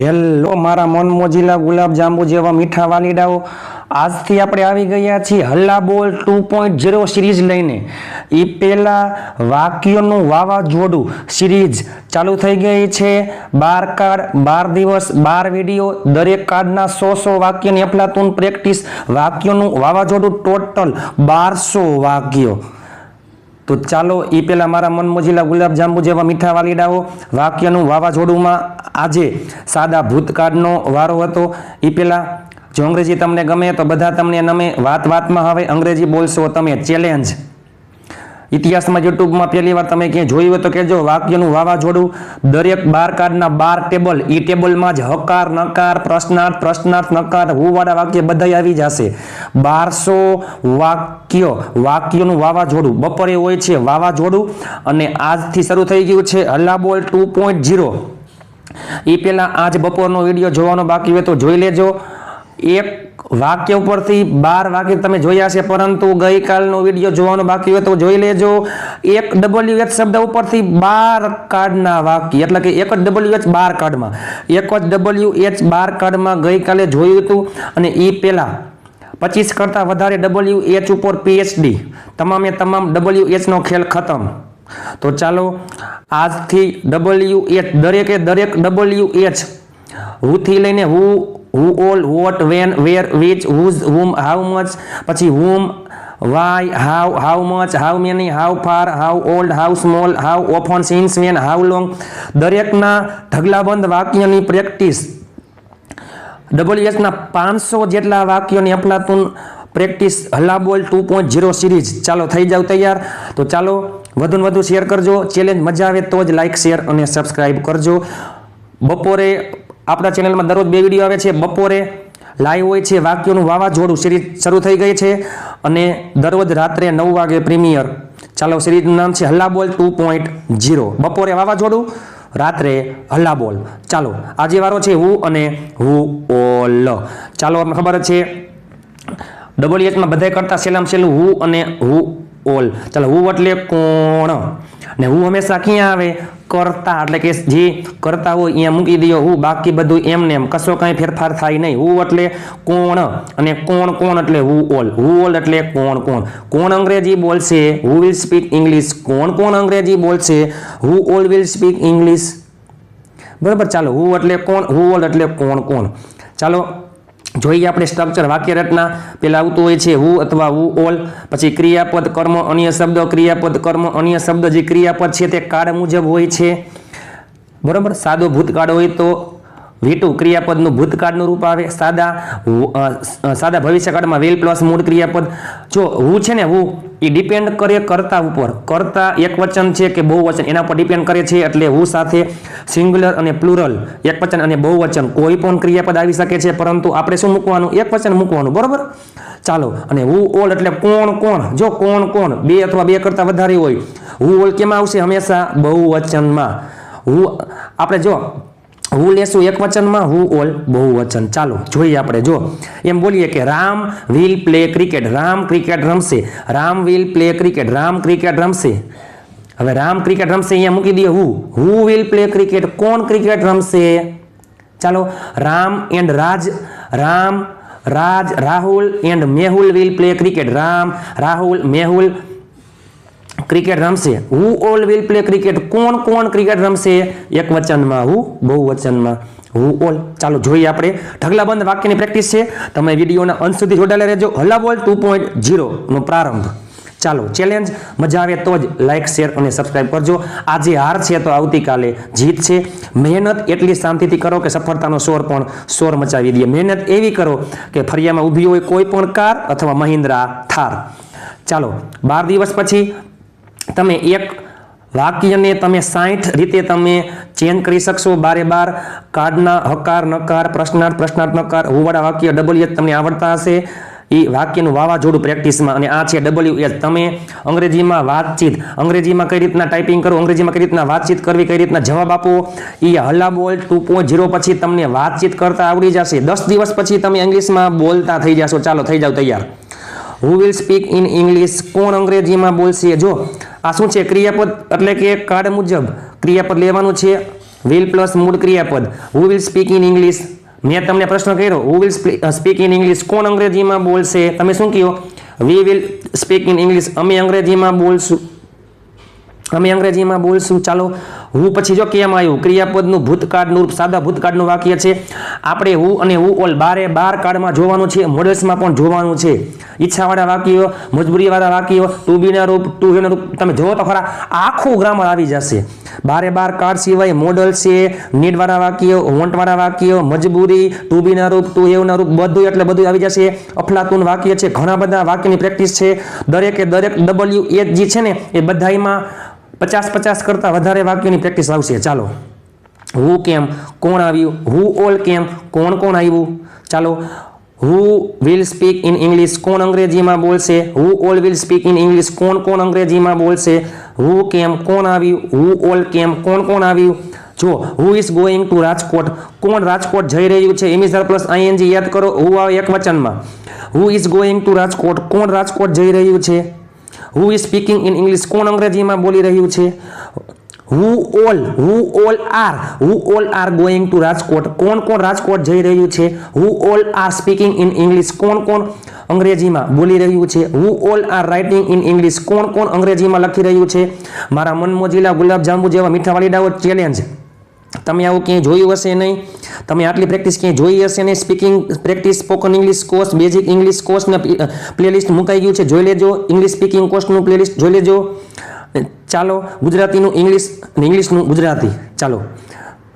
Hello મારા મન મોજીલા ગુલાબ જાંબુ જેવા મીઠા વાલીડાઓ, આજથી આપણે આવી ગયા છીએ હલ્લા બોલ 2.0 સિરીઝ લઈને. એ પહેલા વાક્યોનું વાવાઝોડું સિરીઝ ચાલુ થઈ ગઈ છે. 12 કાર્ડ, 12 દિવસ, 12 વિડીયો, દરેક કાર્ડના 100 વાક્યની અફલાતુન પ્રેક્ટિસ. વાક્યોનું વાવાઝોડું ટોટલ 1200 વાક્યો. તો ચાલો એ પહેલા મારા મન મોજીલા ગુલાબ જાંબુ જેવા મીઠા વાલીડાઓ, વાક્યનું વાવાઝોડુંમાં આજે સાદા ભૂતકાળનો વારો હતો. એ પહેલા જો અંગ્રેજી તમને ગમે તો બધા તમને નમે. વાત વાતમાં હવે અંગ્રેજી બોલશો તમે. ચેલેન્જ. ઇતિહાસમાં યુટ્યુબમાં પહેલી વાર તમે ક્યાંય જોયું હોય તો કહેજો. વાક્યનું વાવાઝોડું, દરેક 12 કાર્ડના 12 ટેબલ. એ ટેબલમાં જ હકાર, નકાર, પ્રશ્નાર્થ, પ્રશ્નાર્થ, નકાર, હુવાળા વાક્ય બધા આવી જશે. 1200 વાક્યોનું વાવાઝોડું બપોરે હોય છે વાવાઝોડું, અને આજથી શરૂ થઈ ગયું છે હલ્લા બોલ 2.0. એ પહેલા આજ બપોરનો વિડીયો જોવાનો બાકી હોય તો જોઈ લેજો. એક વાક્ય ઉપરથી 12 વાક્ય તમે જોયા છે, પરંતુ ગઈકાલનો વિડીયો જોવાનો બાકી હોય તો જોઈ લેજો. એક WH શબ્દ ઉપરથી 12 કાર્ડના વાક્ય, એટલે કે એક જ WH 12 કાર્ડમાં, એક જ WH 12 કાર્ડમાં ગઈકાલે જોયું હતું. અને એ પહેલા 25 કરતાં વધારે WH ઉપર PhD, તમામે તમામ WH નો ખેલ ખતમ. તો ચાલો આજથી WH, દરેકે દરેક WH, હુ થી લઈને હુ, who, all, what, when, where, which, whose, whom, how much, પછી whom, why, how much, how many, how far, how old, how small, how often, since when, how long. દરેકના ઢગલાબંધ વાક્યની પ્રેક્ટિસ. WH ના 500 જેટલા વાક્યોની અફલાતુન practice હલ્લા બોલ 2.0 series. ચાલો થઈ જાવ તૈયાર. તો ચાલો વધુ ને વધુ શેર કરજો. ચેલેન્જ મજા આવે તો જ લાઈક, શેર અને સબસ્ક્રાઈબ કરજો. બપોરે આપણા ચેનલમાં દરરોજ 2 વિડીયો આવે છે. બપોરે લાઈવ હોય છે વાક્યોનું વાવાઝોડું સિરીઝ શરૂ થઈ ગઈ છે, અને દરરોજ રાત્રે 9 વાગે પ્રીમિયર. ચાલો, સિરીઝનું નામ છે હલ્લા બોલ 2.0. બપોરે વાવાઝોડું, રાત્રે હલ્લા બોલ. ચાલો, આજે વારો છે હું અને હું ઓલ. ચાલો, આપણે ખબર જ છે WH માં બધા કરતા સહેલામાં સહેલું હું અને હું ઓલ. ચાલો, હું એટલે કોણ, ને હું હંમેશા ક્યાં આવે? કરતા, એટલે કે જે કરતા હોય અહીંયા મૂકી દો હું, બાકી બધું એમને એમ, કશો કાંઈ ફેરફાર થાય નહીં. હું એટલે કોણ, અને કોણ એટલે હું ઓલ. હું ઓલ એટલે કોણ. કોણ અંગ્રેજી બોલશે? હુ વિલ સ્પીક ઇંગ્લિશ. કોણ અંગ્રેજી બોલશે? Who all will speak English. બરાબર. ચાલો, હું એટલે કોણ, હું ઓલ એટલે કોણ. ચાલો જોઈએ આપણે સ્ટ્રક્ચર. વાક્ય રચના પહેલા આવતું હોય છે હું અથવા હું ઓલ, પછી ક્રિયાપદ, કર્મ, અન્ય શબ્દ. ક્રિયાપદ, કર્મ, અન્ય શબ્દ. જે ક્રિયાપદ છે તે કાળ મુજબ હોય છે. બરાબર. સાદો ભૂતકાળ હોય તો V2 ક્રિયાપદનું ભૂતકાળનું રૂપ આવે. સાદા ભવિષ્યકાળમાં વિલ પ્લસ મૂળ ક્રિયાપદ. જો હું છે ને, હું એ ડિપેન્ડ કરે કરતા ઉપર. કરતા એક વચન છે કે બહુવચન, એના પર ડિપેન્ડ કરે છે. એટલે હું સાથે સિંગ્યુલર અને પ્લુરલ, એક વચન અને બહુવચન, કોઈ પણ ક્રિયાપદ આવી શકે છે, પરંતુ આપણે શું મૂકવાનું? એક વચન મૂકવાનું. બરાબર. ચાલો, અને હું ઓલ એટલે કોણ. જો કોણ 2 અથવા 2 કરતાં વધારે હોય, હું ઓલ કેમાં આવશે? હંમેશા બહુવચનમાં. હું આપણે જો હું લેશું એક વચનમાં, હું ઓલ બહુવચન. ચાલો જોઈએ આપણે. જો એમ બોલીએ કે Ram will play cricket. Ram cricket રમશે. Ram will play cricket. Ram cricket રમશે. હવે રામ ક્રિકેટ રમશે અહીંયા મૂકી દઈએ હું. Who will play cricket. કોણ ક્રિકેટ રમશે? ચાલો, Ram and Raj, Ram, Raj, Rahul and Mehul will play cricket. Ram, Rahul, Mehul cricket રમશે. Who all will play cricket. કોણ ક્રિકેટ રમશે? એક વચનમાં હું, બહુવચનમાં હું ઓલ. ચાલો જોઈએ આપણે. ઢગલાબંધ વાક્યની પ્રેક્ટિસ છે. તમે વિડીયોના અંત સુધી જોડાયેલા રહેજો. હલ્લા બોલ 2.0 નો પ્રારંભ. ચાલો, ચેલેન્જ મજા આવે તો જ લાઈક, શેર અને સબસ્ક્રાઈબ કરજો. આજે હાર છે તો આવતીકાલે જીત છે. મહેનત એટલી શાંતિથી કરો કે સફળતાનો શોર મચાવી દે. મહેનત એવી કરો કે ફળિયામાં ઊભી હોય કોઈ પણ કાર અથવા મહિન્દ્રા થાર. ચાલો, 12 દિવસ પછી તમે એક વાક્યને તમે 60 રીતે તમે ચેન્જ કરી શકશો. 12 કાર્ડના હકાર, નકાર, પ્રશ્નાર્થ, નકાર, હુવાળા વાક્ય WH તમને આવડતા હશે. એ વાક્યનું વાવાઝોડું પ્રેક્ટિસમાં. અને આ છે WH. તમે અંગ્રેજીમાં વાતચીત, અંગ્રેજીમાં કઈ રીતના ટાઈપિંગ કરો, અંગ્રેજીમાં કઈ રીતના વાતચીત કરવી, કઈ રીતના જવાબ આપો, એ હલ્લા બોલ 2.0 પછી તમને વાતચીત કરતા આવડી જશે. 10 દિવસ પછી તમે ઇંગ્લિશમાં બોલતા થઈ જશો. ચાલો થઈ જાવ તૈયાર. હુ વિલ સ્પીક ઇન ઇંગ્લિશ. કોણ અંગ્રેજીમાં બોલશે? જો આ શું છે? ક્રિયાપદ, એટલે કે કાર્ડ મુજબ ક્રિયાપદ લેવાનું છે. વિલ પ્લસ મૂળ ક્રિયાપદ હુ વિલ સ્પીક ઇન ઇંગ્લિશ. મેં તમને પ્રશ્ન કર્યો હુ વિલ સ્પીક ઇન ઇંગ્લિશ, કોણ અંગ્રેજીમાં બોલશે? તમે શું કહો? We will speak in English, અમે અંગ્રેજીમાં બોલશું. અમે અંગ્રેજીમાં બોલશું. ચાલો હું પછી જો કેમ આવ્યું, ક્રિયાપદનું ભૂતકાળનું સાદા ભૂતકાળનું વાક્ય છે. આપણે હું અને હું ઓલ બાર કાળમાં જોવાનું છે, મોડલ્સમાં પણ જોવાનું છે. ઈચ્છાવાળા વાક્યો, મજબૂરીવાળા વાક્યો, ટુ બીના રૂપ, ટુ હેના રૂપ, તમે જોવો તો ખરા આખું ગ્રામર આવી જશે. બાર કાળ સિવાય મોડલ છે, નીડવાળા વાક્યો, વોન્ટવાળા વાક્યો, મજબૂરી, ટુ બીના રૂપ, ટુ હેવના રૂપ, બધું એટલે બધું આવી જશે. અફલાતુન વાક્ય છે, ઘણા બધા વાક્યની પ્રેક્ટિસ છે. દરેક WH જે છે ને એ બધામાં 50 કરતા વધારે વાક્યોની પ્રેક્ટિસ આવશે. ચાલો હુ કેમ, કોણ આવ્યું, હુ ઓલ કેમ, કોણ આવ્યું. ચાલો who will speak in English, કોણ અંગ્રેજીમાં બોલશે. Who all will speak in English, કોણ અંગ્રેજીમાં બોલશે. હુ કેમ, કોણ આવ્યું. હુ ઓલ કેમ, કોણ આવ્યું. જો હુ ઇઝ ગોઈંગ ટુ રાજકોટ, કોણ રાજકોટ જઈ રહ્યું છે. ઇમિઝર પ્લસ ING યાદ કરો, હુ આવે એક વચનમાં. Who is going to Rajkot, કોણ રાજકોટ જઈ રહ્યું છે. Who is speaking in English, કોણ અંગ્રેજીમાં બોલી રહ્યું છે. Who all are going to Rajkot, કોણ રાજકોટ જઈ રહ્યું છે. Who all are speaking in English, કોણ અંગ્રેજીમાં બોલી રહ્યું છે. Who all are writing in English, કોણ અંગ્રેજીમાં લખી રહ્યું છે. મારા મનમોજીલા ગુલાબજાંબુ જેવા મીઠાવાળીડાઓ ચેલેન્જ તમે આવું ક્યાંય જોયું હશે નહીં. તમે આટલી પ્રેક્ટિસ ક્યાંય જોઈ હશે નહીં. Speaking practice, spoken English course, basic English કોર્સને પ્લેલિસ્ટ મુકાઈ ગયું છે, જોઈ લેજો. ઇંગ્લિશ સ્પીકિંગ કોર્સનું પ્લેલિસ્ટ જોઈ લેજો. ચાલો ગુજરાતીનું ઇંગ્લિશનું ગુજરાતી. ચાલો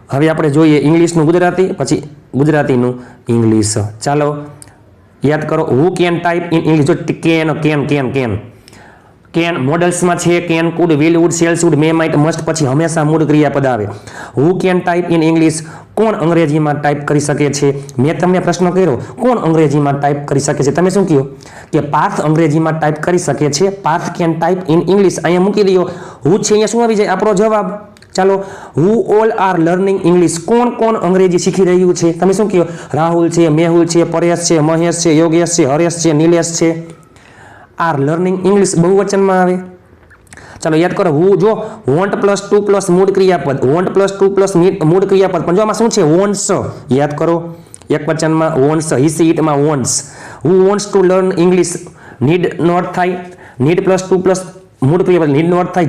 હવે આપણે જોઈએ ઇંગ્લિશનું ગુજરાતી, પછી ગુજરાતીનું ઇંગ્લિશ. ચાલો યાદ કરો, who can type in English. જો કેન મોડલ્સમાં છે, can, could, will, would, shall, should, may, might, must, પછી હંમેશા મૂળ ક્રિયાપદ આવે. Who can type in English, કોણ અંગ્રેજીમાં ટાઈપ કરી શકે છે. મેં તમને પ્રશ્ન કર્યો કોણ અંગ્રેજીમાં ટાઈપ કરી શકે છે. તમે શું કહો કે પાર્થ અંગ્રેજીમાં ટાઈપ કરી શકે છે. Parth can type in English. અહીંયા મૂકી દો હુ છે, અહીંયા શું આવી જાય આપણો જવાબ. ચાલો who all R learning English, કોણ અંગ્રેજી શીખી રહ્યું છે. તમે શું કહો? રાહુલ છે, મેહુલ છે, પરેશ છે, મહેશ છે, યોગેશ છે, હરેશ છે, નિલેશ છે. આર લર્નિંગ ઇંગ્લિશ બહુવચનમાં આવે. ચાલો યાદ કરો, હુ જો વોન્ટ પ્લસ ટુ પ્લસ મૂળ ક્રિયાપદ, વોન્ટ પ્લસ ટુ પ્લસ મૂળ ક્રિયાપદ, પણ જો આમાં શું છે? વોન્ટ્સ. યાદ કરો એક વચનમાં વોન્ટ્સ, હિસી ઇટમાં wants. Who wants to learn English, need not થાય. નીડ પ્લસ ટુ પ્લસ મૂળ ક્રિયાપદ, નીડ નોટ થાય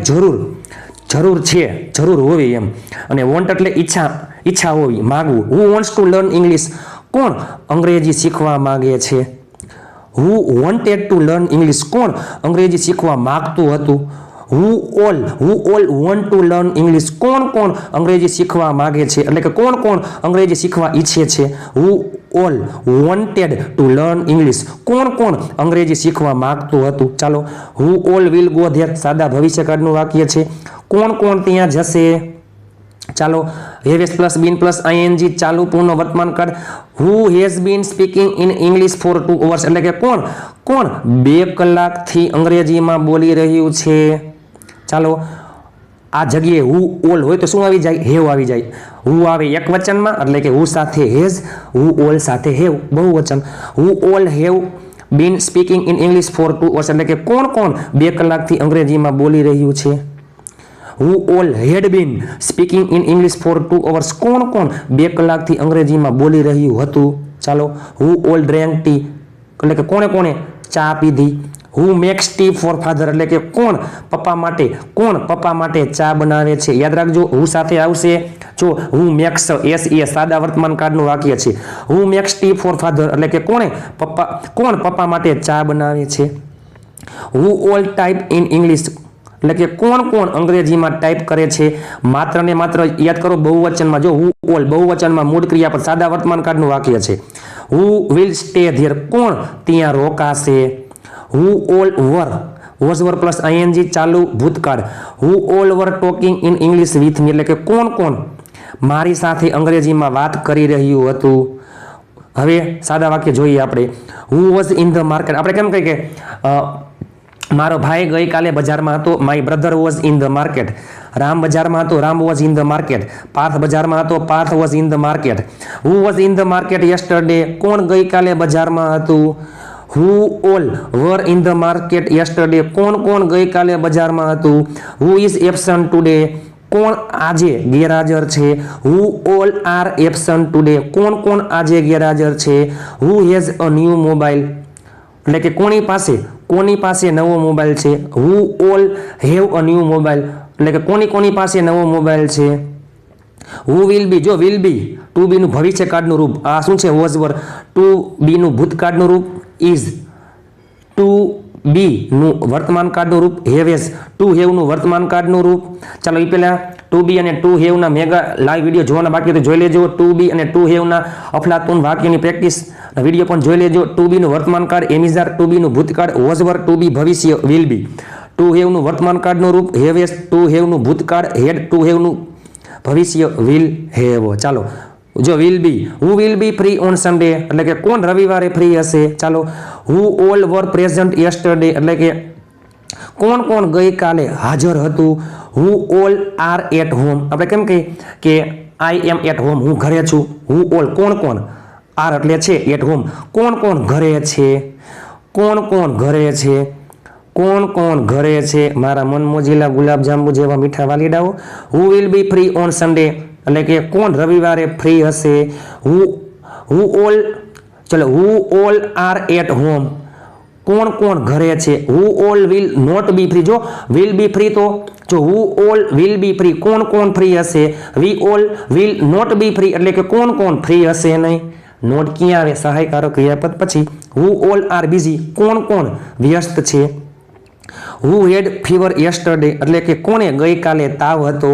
જરૂર છે, જરૂર હોવી એમ. અને વોન્ટ એટલે ઈચ્છા હોવી, માગવું. Who wants to learn English, કોણ અંગ્રેજી શીખવા માંગે છે. Who wanted to learn English, કોણ અંગ્રેજી શીખવા માંગતું હતું. Who all want to learn English, કોણ અંગ્રેજી શીખવા માંગે છે. એટલે કે કોણ અંગ્રેજી શીખવા ઈચ્છે છે. Who all wanted to learn English, કોણ અંગ્રેજી શીખવા માંગતું હતું. ચાલો who all will go there, સાદા ભવિષ્યકાળનું વાક્ય છે. કોણ ત્યાં જશે. ચાલો has plus been plus ING ચાલુ પૂર્ણ વર્તમાન કાળ. Who has been speaking in English for 2 hours, એટલે કે કોણ 2 કલાકથી અંગ્રેજીમાં બોલી રહ્યું છે. ચાલો આ જગ્યાએ હુ ઓલ હોય તો શું આવી જાય? હેવ આવી જાય. હુ આવે એક વચનમાં, એટલે કે હુ સાથે હેઝ, હુ ઓલ સાથે હેવ બહુવચન. Who all have been speaking in English for 2 hours, એટલે કે કોણ 2 કલાકથી અંગ્રેજીમાં બોલી રહ્યું છે. Who all had been speaking in English for 2 hours, કોણ 2 કલાકથી અંગ્રેજીમાં બોલી રહ્યું હતું. ચાલો હુ ઓલ ડ્રેન્ક ટી, એટલે કે કોણે ચા પીધી. હુ મેક્સ ટી ફોર ફાધર, એટલે કે કોણ પપ્પા માટે ચા બનાવે છે. યાદ રાખજો હુ સાથે આવશે. જો હુ મેક્સ SE સાદા વર્તમાન કાળનું વાક્ય છે. હુ મેક્સ ટી ફોર ફાધર, એટલે કે કોણ પપ્પા માટે ચા બનાવે છે. Who all type in English, એટલે કે કોણ અંગ્રેજીમાં ટાઈપ કરે છે. માત્ર ને માત્ર યાદ કરો બહુવચનમાં. જો હુ ઓલ બહુવચનમાં મૂળ ક્રિયાપદ સાદા વર્તમાન કાળનું વાક્ય છે. હુ વિલ સ્ટે ધેર, કોણ ત્યાં રોકાશે. Who all were plus ING ચાલુ ભૂતકાળ. Who all were talking in English with me, એટલે કે કોણ મારી સાથે અંગ્રેજીમાં વાત કરી રહ્યું હતું. હવે સાદા વાક્ય જોઈએ આપણે. Who was in the market, આપણે કેમ કહીએ કે મારો ભાઈ ગઈકાલે બજારમાં હતો. My brother was in the market. Ram બજારમાં હતો. Ram was in the market. Parth બજારમાં હતો. Parth was in the market. Who was in the market yesterday, કોણ ગઈકાલે બજારમાં હતું. Who all were in the market yesterday, કોણ ગઈકાલે બજારમાં હતું. હુ ઇઝ એબસન્ટ ટુડે, કોણ આજે ગેરહાજર છે? Who all are absent today? કોણ કોણ આજે ગેરહાજર છે? Who has a new mobile? એટલે કે કોની પાસે નવો મોબાઈલ છે? Who all have a new mobile? એટલે કે કોની પાસે નવો મોબાઈલ છે? હુ વિલ બી, જો વિલ બી ટુ બી નું ભવિષ્યકાળનું રૂપ, આ શું છે? Was var. ટુ બી નું ભૂતકાળનું રૂપ ઇઝ. ટુ બી નું વર્તમાન કાળનું રૂપ હેવેસ. ટુ હેવ નું વર્તમાન કાળનું રૂપ. ચાલો એ પહેલા ટુ બી અને ટુ હેવ ના મેગા લાઈવ વિડીયો જોવાના બાકી તો જોઈ લેજો. ટુ બી અને ટુ હેવ ના અફલાતુન વાક્યની પ્રેક્ટિસ વિડીયો પણ જોઈ લેજો. ટુ બી નું વર્તમાન કાળ એમિઝાર, ટુ બી નું ભૂતકાળ વોઝ વર, ટુ બી ભવિષ્ય વિલ બી. ટુ હેવ નું વર્તમાન કાળનું રૂપ હેવેસ, ટુ હેવ નું ભૂતકાળ હેડ, ટુ હેવ નું ભવિષ્ય વિલ હેવ. ચાલો જો will be, who will be free on Sunday? એટલે કે કોણ રવિવારે ફ્રી હશે? ચાલો who all var present yesterday? એટલે કે કોણ કોણ ગઈકાલે હાજર હતું? Who all are at home? આપણે કેમ કહીએ કે આઈ એમ એટ હોમ, હું ઘરે છું. હુ ઓલ કોણ આર એટલે છે, એટ હોમ કોણ ઘરે છે? કોણ ઘરે છે? કોણ ઘરે છે? મારા મનમોજીલા ગુલાબજાંબુ જેવા મીઠા વાલીડાઓ. Who will be free on Sunday? એટલે કે કોણ રવિવારે ફ્રી હશે? Who all are at home? કોણ ઘરે છે? Who all will not be free? જો વિલ બી ફ્રી તો જો who all will be free, કોણ ફ્રી હશે? We all will not be free, એટલે કે કોણ ફ્રી હશે નહીં. નોટ ક્યાં આવે? સહાયકારક ક્રિયાપદ પછી. Who all are busy? કોણ વ્યસ્ત છે? Who had fever yesterday? એટલે કે કોણે ગઈકાલે તાવ હતો?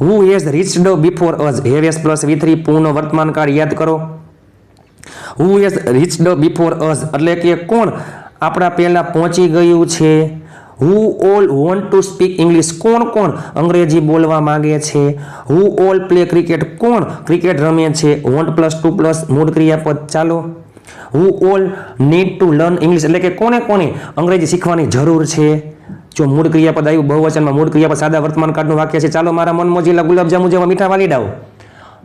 Who has reached before us? Haves plus V3 પૂર્ણ વર્તમાન કાળ યાદ કરો. Who has reached before us? એટલે કે કોણ આપણા પહેલા પહોંચી ગયું છે? Who all want to speak English? કોણ અંગ્રેજી બોલવા માંગે છે? Who all play cricket? કોણ ક્રિકેટ રમે છે? વોન્ટ પ્લસ ટુ પ્લસ મૂળ ક્રિયાપદ. ચાલો who all need to learn English? એટલે કે કોને અંગ્રેજી શીખવાની જરૂર છે? જો મૂળ ક્રિયાપદ આવ્યું બહુવચનમાં, મૂળ ક્રિયાપદ સાદા વર્તમાન કાળનું વાક્ય છે. ચાલો મારા મનમોજીલા ગુલાબજાંબુ જેવા મીઠા વાલીડાઓ,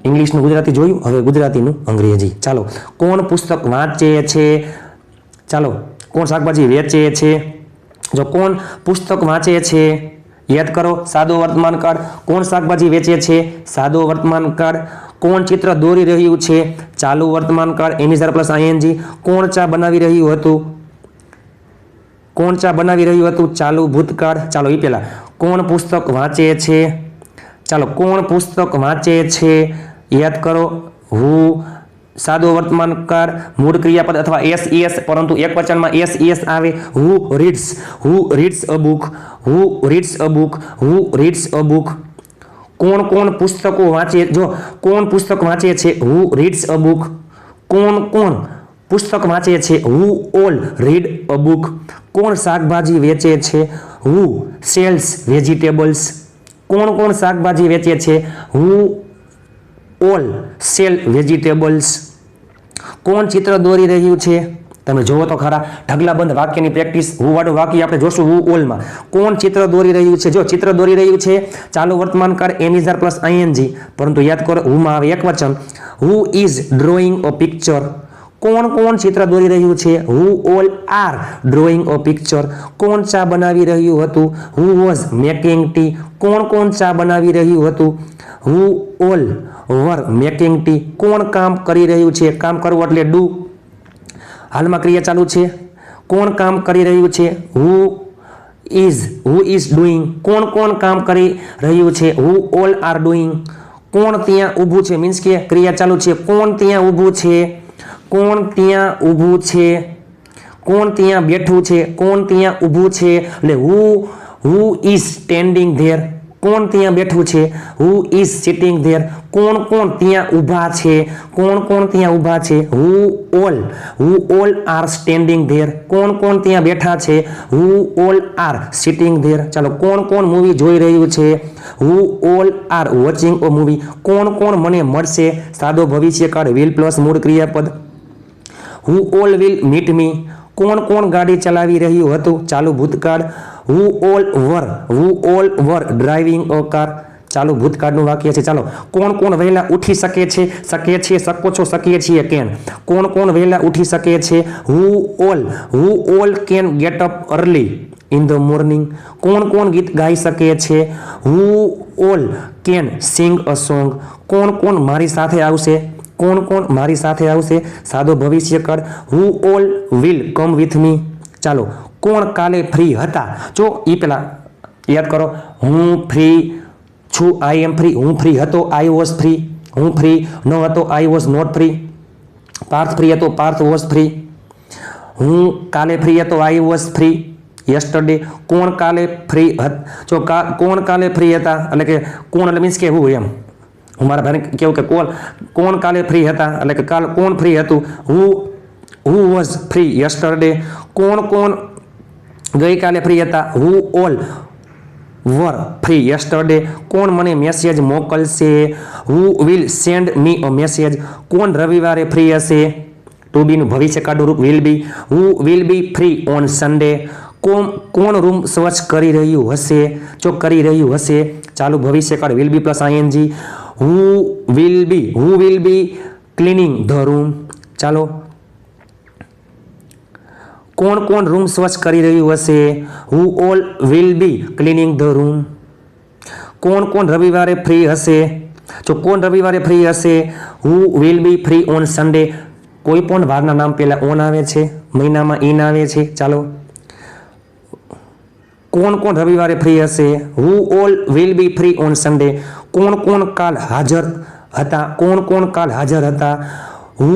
ઇંગ્લિશનું ગુજરાતી જોયું, હવે ગુજરાતીનું અંગ્રેજી. ચાલો કોણ પુસ્તક વાંચે છે? ચાલો કોણ શાકભાજી વેચે છે? જો કોણ પુસ્તક વાંચે છે યાદ કરો, સાદો વર્તમાન કાળ. કોણ શાકભાજી વેચે છે? સાદો વર્તમાન કાળ. કોણ ચિત્ર દોરી રહ્યું છે? ચાલુ વર્તમાન કાળ એમિઝાર પ્લસ આઈએનજી. કોણ ચા બનાવી રહ્યું હતું? ચાલુ ભૂતકાળ. ચાલો એ પહેલા કોણ પુસ્તક વાંચે છે? ચાલો કોણ પુસ્તક વાંચે છે યાદ કરો. હુ સાદો વર્તમાન કાળ, મૂળ ક્રિયાપદ અથવા એસ, પરંતુ એક વચનમાં એસ આવે. હુ રીડ્સ અ બુક? કોણ પુસ્તકો વાંચે? જો કોણ પુસ્તક વાંચે છે? હુ રીડ્સ અ બુક? કોણ પુસ્તક વાંચે છે? Who all read a book? કોણ શાકભાજી વેચે છે? હુ સેલ્સ વેજીટેબલ્સ? કોણ શાકભાજી વેચે છે? Who all cell vegetables? કોણ ચિત્ર દોરી રહ્યું છે? તમે જોવો તો ખરા, ઢગલાબંધ વાક્યની પ્રેક્ટિસ. હુ વાળું વાક્ય આપણે જોશું હુ ઓલમાં. કોણ ચિત્ર દોરી રહ્યું છે? જો ચિત્ર દોરી રહ્યું છે ચાલુ વર્તમાન કાળ એમિઝાર પ્લસ આઈએનજી, પરંતુ યાદ કરો હુમાં આવે એક વચન. Who is drawing a picture? કોણ ચિત્ર દોરી રહ્યું છે? Who all are drawing a picture? કોણ ચા બનાવી રહ્યું હતું? Who was making tea? કોણ ચા બનાવી રહ્યું હતું? Who all were making tea? કોણ કામ કરી રહ્યું છે? કામ કરવું એટલે ડુ, હાલમાં ક્રિયા ચાલુ છે. કોણ કામ કરી રહ્યું છે? Who is doing? કોણ કામ કરી રહ્યું છે? Who all are doing? કોણ ત્યાં ઊભું છે? મીન્સ કે ક્રિયા ચાલુ છે. કોણ ત્યાં ઊભું છે? કોણ ત્યાં બેઠું છે? કોણ ત્યાં ઊભું છે? એટલે હુ ઇઝ સ્ટેન્ડિંગ ધેર? કોણ ત્યાં બેઠું છે? Who is sitting there? કોણ ત્યાં ઊભા છે? Who all are standing there? કોણ ત્યાં બેઠા છે? Who all are sitting there? ચાલો કોણ મૂવી જોઈ રહ્યું છે? Who all are watching a movie? કોણ મને મળશે? સાદો ભવિષ્યકાળ વિલ પ્લસ મૂળ ક્રિયાપદ. Who all will meet me? કોણ ગાડી ચલાવી રહ્યું હતું? ચાલુ ભૂતકાળ. Who all were driving a car? ચાલુ ભૂતકાળનું વાક્ય છે. ચાલો કોણ વહેલા ઉઠી શકે છે? શકો છો, શકીએ છીએ, કેન? કોણ વહેલા ઉઠી શકે છે? Who all can get up early? In the morning. કોણ કોણ ગીત ગાઈ શકે છે? Who all can sing a song. કોણ કોણ મારી સાથે આવશે? કોણ કોણ મારી સાથે આવશે? સાદો ભવિષ્યકાળ. Who all will come with me. ચાલો, કોણ કાલે ફ્રી હતા? જો એ પેલા યાદ કરો. હું ફ્રી છું, આઈ એમ ફ્રી. હું ફ્રી હતો, આઈ વોઝ ફ્રી. હું ફ્રી ન હતો, I was not free. Parth free હતો, પાર્થ વોઝ ફ્રી. હું કાલે ફ્રી હતો, આઈ વોઝ ફ્રી યસ્ટરડે. કોણ કાલે ફ્રી જો કોણ કાલે ફ્રી હતા એટલે કે કોણ એટલે મીન્સ કે હું એમ હું મારા ભાઈને કેવું કે કોણ કાલે ફ્રી હતા એટલે કે કાલ કોણ ફ્રી હતું. Who was free yesterday. કોણ કોણ ગઈકાલે ફ્રી હતા? Who all were free yesterday. કોણ મને મેસેજ મોકલશે? Who will send me a message. કોણ રવિવારે ફ્રી હશે? ટુ બીનું ભવિષ્યકાળનું રૂપ will be. Who will be free on Sunday. કોણ રૂમ સ્વચ્છ કરી રહ્યું હશે? જો કરી રહ્યું હશે ચાલુ ભવિષ્યકાળ will be plus I N G. Who will be cleaning the room. ચાલો, કોણ કોણ રૂમ સ્વચ્છ કરી રહ્યું હશે? Who all will be cleaning the room. કોણ કોણ રવિવારે ફ્રી હશે? જો કોણ રવિવારે ફ્રી હશે? Who will be free on Sunday. કોઈ પણ વારના નામ પહેલા ઓન આવે છે, મહિનામાં ઇન આવે છે. ચાલો, કોણ કોણ રવિવારે ફ્રી હશે? Who all will be free on Sunday. કોણ કોણ કાલ હાજર હતા? કોણ કોણ કાલ હાજર હતા? Who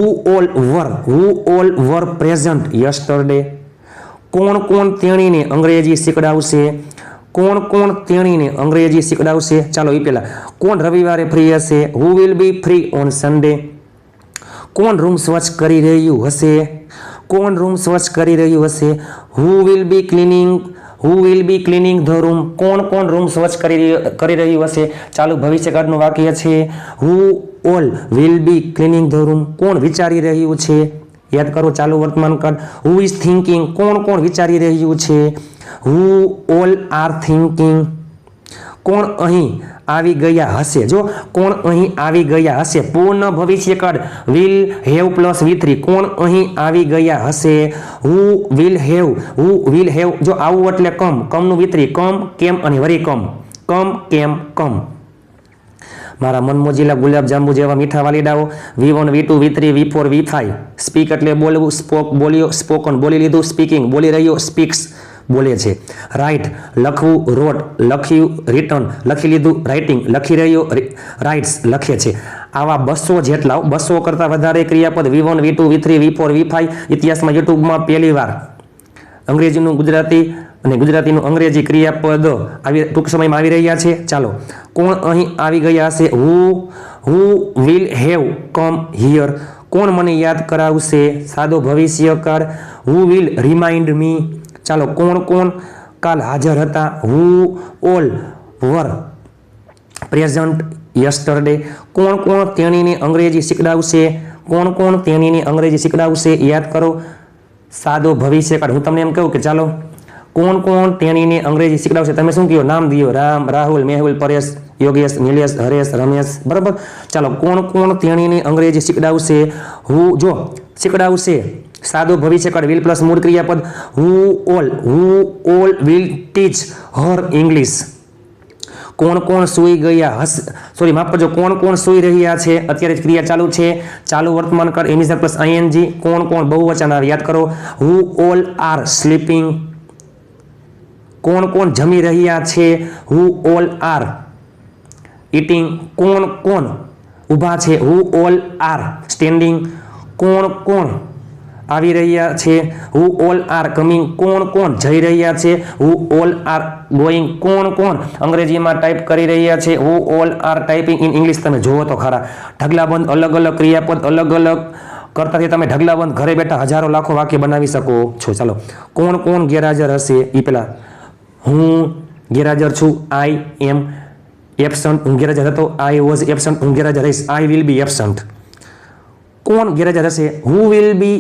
all var present yesterday. કોણ કોણ તેણીને અંગ્રેજી શીખડાવશે? કોણ કોણ તેણીને અંગ્રેજી શીખડાવશે? ચાલો એ પહેલા કોણ રવિવારે ફ્રી હશે? Who will be free on Sunday. કોણ રૂમ સ્વચ્છ કરી રહ્યું હશે? કોણ રૂમ સ્વચ્છ કરી રહ્યું હશે? Who will be cleaning the room. કોણ કોણ રૂમ સ્વચ્છ કરી રહ્યું હશે? ચાલુ ભવિષ્યકાળનું વાક્ય છે. Who all will be cleaning the room. કોણ વિચારી રહ્યું છે? યાદ કરો ચાલુ વર્તમાન કાળ. Who is thinking. કોણ કોણ વિચારી રહ્યું છે? Who all are thinking. કોણ અહીં આવી ગયા હશે? જો કોણ અહીં આવી ગયા હશે પૂર્ણ ભવિષ્યકાળ વિલ હેવ પ્લસ V3. કોણ અહીં આવી ગયા હશે? Who will have. જો આવું એટલે કમનું V3. કમ, કેમ અને વરી કમ. કમ. મારા મનમોજીલા ગુલાબ જાંબુ જેવા મીઠા વાલીડાઓ. V1 V2 V3 V4 V5. Speak એટલે બોલવું, સ્પોક બોલ્યો, સ્પોકન બોલી લીધું, સ્પીકિંગ બોલી રહ્યો, સ્પીક્સ બોલે છે. રાઇટ લખવું, રોટ લખ્યું, રિટર્ન લખી લીધું, રાઇટિંગ લખી રહ્યો, રાઇટ્સ લખે છે. આવા 200 જેટલા 200 કરતાં વધારે ક્રિયાપદ V1 V2 V3 V4 V5 ઇતિહાસમાં યુટ્યુબમાં પહેલી વાર અંગ્રેજીનું ગુજરાતી અને ગુજરાતીનું અંગ્રેજી ક્રિયાપદ ટૂંક સમયમાં આવી રહ્યા છે. ચાલો, કોણ અહીં આવી ગયા હશે? Who will have come here. કોણ મને યાદ કરાવશે? સાદો ભવિષ્યકાળ. હુ વિલ રિમાઇન્ડ મી. ચાલો, કોણ કોણ કાલ હાજર હતા? Who all var present yesterday. કોણ કોણ તેણીને અંગ્રેજી શીખડાવશે? કોણ કોણ તેણીને અંગ્રેજી શીખડાવશે? યાદ કરો સાદો ભવિષ્યકાળ. હું તમને એમ કહું કે ચાલો કોણ કોણ તેણીને અંગ્રેજી શીખડાવશે? તમે શું કહો? નામ દિયો. રામ, રાહુલ, મેહુલ, પરેશ, યોગેશ, નિલેશ, હરેશ, રમેશ. બરાબર. ચાલો, કોણ કોણ તેણીને અંગ્રેજી શીખડાવશે? જો શીખડાવશે સાદો ભવિષ્યકાળ વિલ પ્લસ મૂળ ક્રિયાપદ. Who all will teach her English. કોણ કોણ સૂઈ ગયા હશે? સોરી માફ કરજો, કોણ કોણ સૂઈ રહ્યા છે? અત્યારે જ ક્રિયા ચાલુ છે. ચાલુ વર્તમાન કાળ એમિઝર પ્લસ આઈએનજી. કોણ કોણ બહુવચન આવે યાદ કરો. Who all are sleeping. કોણ કોણ જમી રહ્યા છે? Who all are eating. કોણ કોણ ઊભા છે? Who all are standing. કોણ કોણ આવી રહ્યા છે? Who all are coming. કોણ કોણ જઈ રહ્યા છે? Who all are going. કોણ કોણ અંગ્રેજીમાં ટાઈપ કરી રહ્યા છે? Who all are typing in English. તમે જુઓ તો ખરા ઢગલાબંધ અલગ અલગ ક્રિયાપદ અલગ અલગ કરતાથી તમે ઢગલાબંધ ઘરે બેઠા હજારો લાખો વાક્ય બનાવી શકો છો. ચાલો, કોણ કોણ ગેરહાજર હશે? એ પેલા હું ગેરહાજર છું, આઈ એમ એબસન્ટ. હું ગેરહાજર હતો, આઈ વોઝ એબસન્ટ. હું ગેરહાજર રહીશ, આઈ વિલ બી એબસન્ટ. કોણ ગેરહાજર હશે? Who will be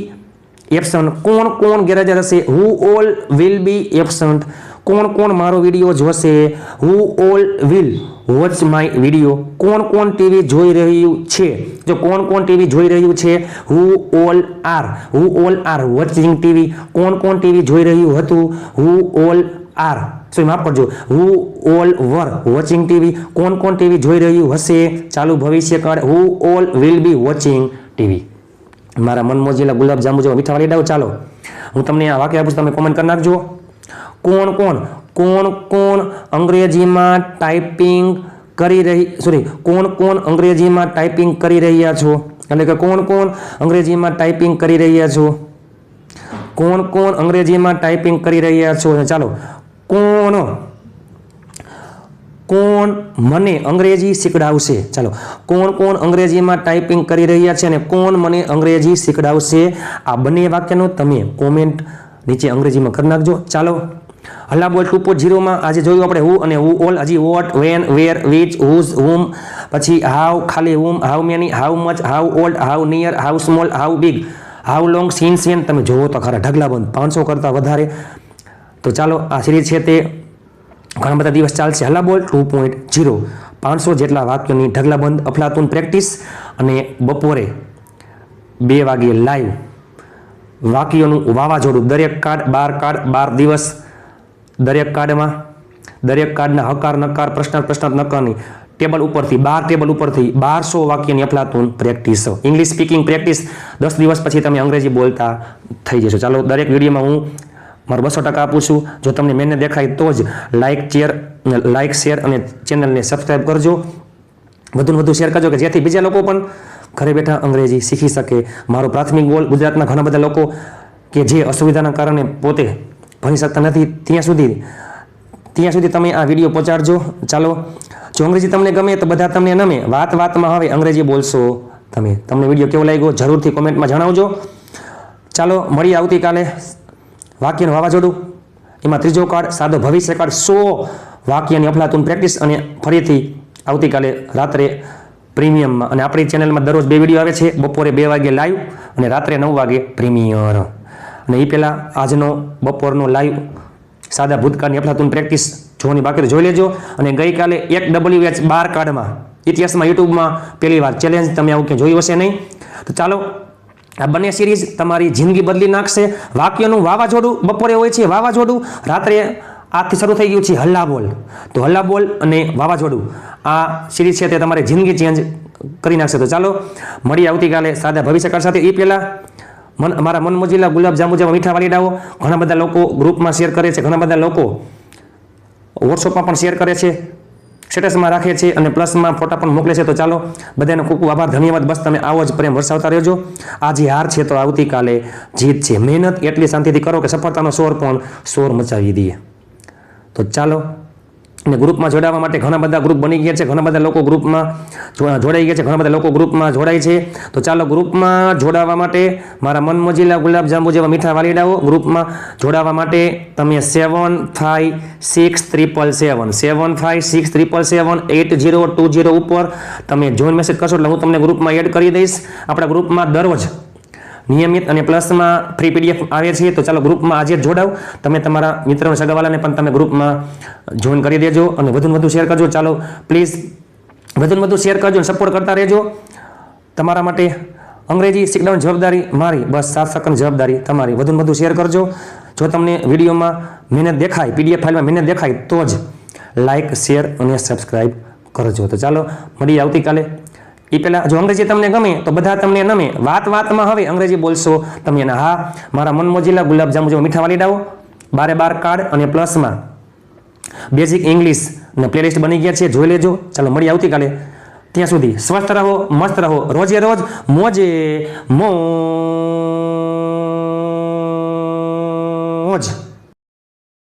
absent. કોણ કોણ ગેરહાજર હશે? Who all will be absent. કોણ કોણ મારો વિડીયો જોશે? Who all will watch my video. કોણ કોણ ટીવી જોઈ રહ્યું છે? જો કોણ કોણ ટીવી જોઈ રહ્યું છે? Who all are watching TV. કોણ કોણ ટીવી જોઈ રહ્યું હતું? હુ ઓલ આર સોરી માફ કરજો who all were watching TV, કોણ કોણ ટીવી જોઈ રહ્યું હશે ચાલુ ભવિષ્યકાળ, who all will be watching TV. મારા મન મોજીલા ગુલાબ જાંબુ જેવા મીઠા વાલી ડાવ. ચાલો હું તમને આ વાક્ય આપું, તમે કોમેન્ટ કરી નાખજો. કોણ કોણ કોણ કોણ અંગ્રેજીમાં ટાઈપિંગ કરી રહી કોણ કોણ અંગ્રેજીમાં ટાઈપિંગ કરી રહ્યા છો, એટલે કે કોણ કોણ અંગ્રેજીમાં ટાઈપિંગ કરી રહ્યા છો, કોણ કોણ અંગ્રેજીમાં ટાઈપિંગ કરી રહ્યા છો. ચાલો કોણ કોણ મને અંગ્રેજી શીખડાવશે, ચાલો કોણ કોણ અંગ્રેજીમાં ટાઈપિંગ કરી રહ્યા છે અને કોણ મને અંગ્રેજી શીખડાવશે. આ બંને વાક્યનો તમે કોમેન્ટ નીચે અંગ્રેજીમાં કરી નાખજો. ચાલો હલ્લા બોલ 2.0 આજે જોયું આપણે હુ અને હુ ઓલ, હજી what, when, where, which, whose, whom, પછી હાઉ, ખાલી whom, how many, how much, how old, how near, how small, how big, how long, since when. તમે જોવો તો ખરા ઢગલાબંધ 500 કરતાં વધારે. તો ચાલો આ સિરીઝ છે તે ઘણા બધા દિવસ ચાલશે. હલ્લા બોલ 2.0 500 જેટલા વાક્યોની ઢગલાબંધ અફલાતુન પ્રેક્ટિસ અને બપોરે 2 વાગ્યે લાઈવ વાક્યોનું વાવાઝોડું. દરેક કાર્ડ 12 દિવસ, દરેક કાર્ડના હકાર નકાર પ્રશ્નાર્થ નકારની ટેબલ ઉપરથી 12 ટેબલ ઉપરથી 1200 વાક્યની અફલાતુન પ્રેક્ટિસ. ઇંગ્લિશ સ્પીકિંગ પ્રેક્ટિસ 10 દિવસ પછી તમે અંગ્રેજી બોલતા થઈ જશો. ચાલો દરેક વિડીયોમાં હું મારું 200% આપું છું. જો તમને મહેનત દેખાય તો જ લાઈક શેર અને ચેનલને સબસ્ક્રાઈબ કરજો. વધુને વધુ શેર કરજો કે જેથી બીજા લોકો પણ ઘરે બેઠા અંગ્રેજી શીખી શકે. મારો પ્રાથમિક ગોલ ગુજરાતના ઘણા બધા લોકો કે જે અસુવિધાના કારણે પોતે ભણી શકતા નથી ત્યાં સુધી તમે આ વિડીયો પહોંચાડજો. ચાલો જો અંગ્રેજી તમને ગમે તો બધા તમને નમે, વાતમાં હવે અંગ્રેજી બોલશો તમે. તમને વિડીયો કેવો લાગ્યો જરૂરથી કોમેન્ટમાં જણાવજો. ચાલો મળીએ આવતીકાલે. વાક્યનું વાવાઝોડું, એમાં ત્રીજો કાર્ડ સાદો ભવિષ્યકાળ, 100 વાક્યની અફલાતુન પ્રેક્ટિસ અને ફરીથી આવતીકાલે રાત્રે પ્રીમિયમમાં. અને આપણી ચેનલમાં દરરોજ 2 વિડીયો આવે છે, બપોરે 2 વાગે લાઈવ અને રાત્રે 9 વાગે પ્રીમિયર. અને એ પહેલાં આજનો બપોરનો લાઈવ સાદા ભૂતકાળની અફલાતુન પ્રેક્ટિસ જોવાની બાકી જોઈ લેજો. અને ગઈકાલે 1 WH 12 કાર્ડમાં ઇતિહાસમાં યુટ્યુબમાં પહેલી વાર ચેલેન્જ, તમે આવું ક્યાંય જોયું હશે નહીં. તો ચાલો આ બંને સિરીઝ તમારી જિંદગી બદલી નાખશે. વાક્યનું વાવાઝોડું બપોરે હોય છે, વાવાઝોડું રાત્રે આજથી શરૂ થઈ ગયું છે હલ્લા બોલ. તો હલ્લા બોલ અને વાવાઝોડું આ સિરીઝ છે તે તમારી જિંદગી ચેન્જ કરી નાખશે. તો ચાલો મળીએ આવતીકાલે સાદા ભવિષ્યકાળ સાથે. એ પહેલાં મારા મન મોજીલા ગુલાબ જાંબુ જેવા મીઠા વાલીડાઓ ઘણા બધા લોકો ગ્રુપમાં શેર કરે છે, ઘણા બધા લોકો વોટ્સઅપમાં પણ શેર કરે છે, સ્ટેટસમાં રાખે છે અને પ્લસમાં ફોટા પણ મોકલે છે. તો ચાલો બધાનો ખૂબ ખૂબ આભાર, ધન્યવાદ. બસ તમે આવો જ પ્રેમ વરસાવતા રહેજો. આજે હાર છે તો આવતીકાલે જીત છે. મહેનત એટલી શાંતિથી કરો કે સફળતાનો શોર મચાવી દઈએ. તો ચાલો અને ગ્રુપમાં જોડાવા માટે ઘણા બધા ગ્રુપ બની ગયા છે, ઘણા બધા લોકો ગ્રુપમાં જોડાઈ ગયા છે, ઘણા બધા લોકો ગ્રુપમાં જોડાય છે. તો ચાલો ગ્રુપમાં જોડાવા માટે મારા મન મોજીલા ગુલાબ જાંબુ જેવા મીઠા વાલીડાઓ ગ્રુપમાં જોડાવા માટે તમે 756777 ઉપર તમે જોઈન મેસેજ કરશો એટલે હું તમને ગ્રુપમાં એડ કરી દઈશ. આપણા ગ્રુપમાં દરરોજ નિયમિત અને પ્લસમાં ફ્રી PDF આવે છે. તો ચાલો ગ્રુપમાં આજે જ જોડાવ. તમે તમારા મિત્રો સગાવાલાને પણ તમે ગ્રુપમાં જોઈન કરી દેજો અને વધુને વધુ શેર કરજો. ચાલો પ્લીઝ વધુને વધુ શેર કરજો અને સપોર્ટ કરતા રહેજો. તમારા માટે અંગ્રેજી શીખવાની જવાબદારી મારી, બસ 7 સેકન્ડ જવાબદારી તમારી. વધુને વધુ શેર કરજો. જો તમને વિડીયોમાં મહેનત દેખાય, PDF ફાઇલમાં મહેનત દેખાય તો જ લાઇક શેર અને સબસ્ક્રાઈબ કરજો. તો ચાલો મળીએ આવતીકાલે. એ પહેલાં જો અંગ્રેજી તમને ગમે તો બધા તમને નમે, વાતમાં હવે અંગ્રેજી બોલશો તમે. એના હા મારા મન મોજીલા ગુલાબ જાંબુ જેવા મીઠા વાલીડાઓ 12 કાર્ડ અને પ્લસમાં બેઝિક ઇંગ્લિશ અને પ્લેલિસ્ટ બની ગયા છે, જોઈ લેજો. ચાલો મળીએ આવતીકાલે. ત્યાં સુધી સ્વસ્થ રહો, મસ્ત રહો, રોજે રોજ મોજે મોજ.